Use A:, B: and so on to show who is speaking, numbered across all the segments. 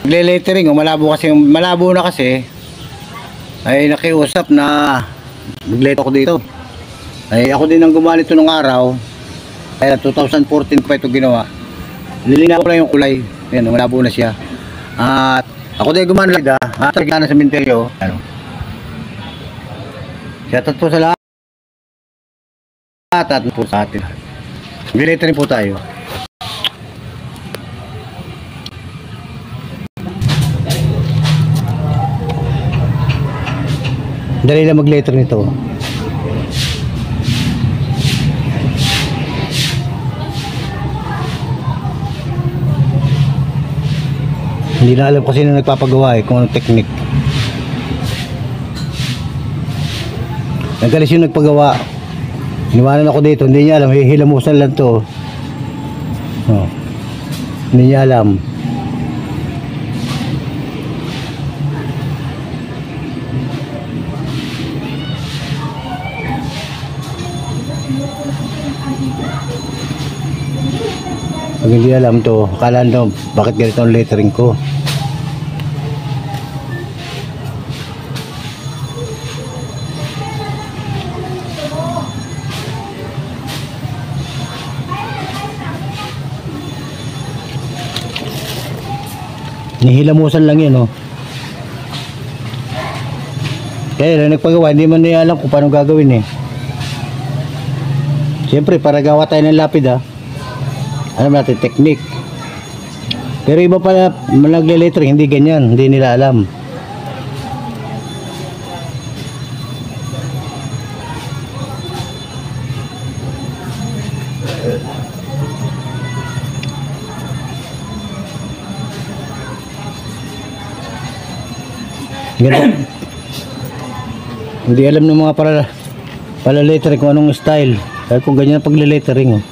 A: Nagle-lettering, malabo na kasi. Ay nakiusap na mag-letter ako dito. Ay ako din ang gumawa nito nung araw. Kaya 2014 pa ito ginawa. Nilinaw ko lang yung kulay. Ayan, malabo na siya. At ako din gumawa nila. At na sa minteryo. Ano? Shoutout po sa lahat. At po sa atin. Mag-lettering po tayo. Dali na mag-letter nito. Hindi na alam kasi na nagpapagawa kung anong technique. Nagalis yung nagpagawa. Iniwanan ako dito, hindi niya alam, hihilamusan lang to. Oh. Hindi niya alam. Pag hindi alam to, akala nyo bakit ganito ang lettering ko. Nihilamusan lang yun, oh. Kaya lang nagpagawa, hindi man niya alam kung paano gagawin, eh. Siyempre, para gawa tayo ng lapid, ah. Alam natin technique. Pero iba pala nagle-lettering, hindi ganyan, hindi nila alam. Ganun. Hindi alam ng mga pala lettering kung anong style. Kaya kung ganyan ang pagle-lettering, oh.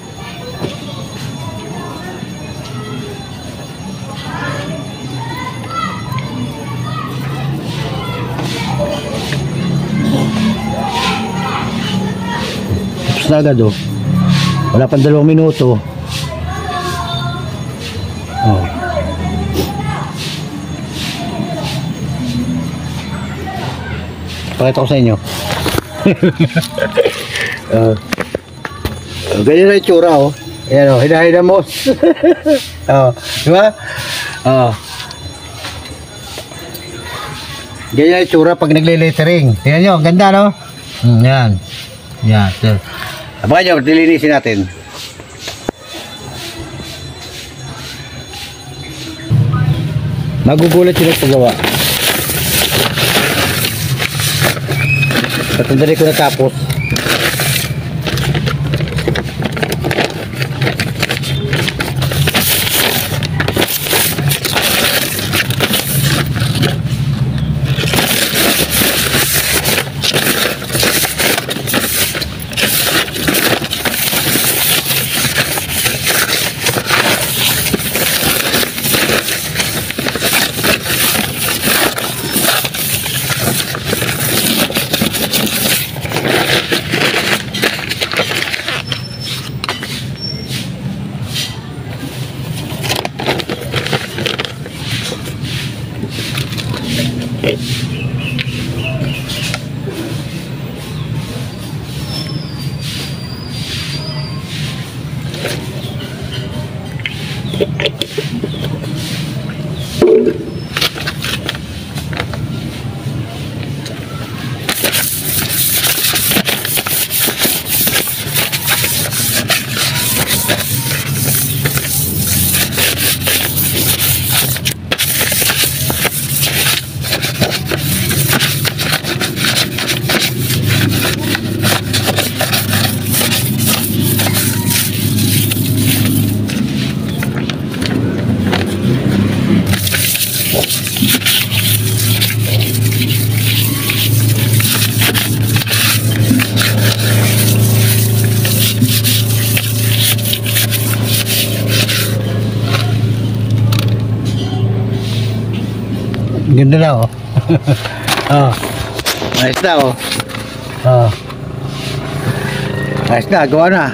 A: Na agad, oh. Wala pang 2 minuto. Oh. Pakita ko sa inyo. Ganyan na yung tsura, oh. Ayan, oh. Hinahina mo. Oh. Diba? Oh. Ganyan yung tsura pag nagle-lettering. Tingnan nyo, ang ganda, no? Yan. Yan. Abangan nyo, dilinisin natin. Magugulat yung nagpagawa. Patandali ko natapos. Ganda na, oh. Oh. Ayos na, oh. Oh. Ayos na, gawa na.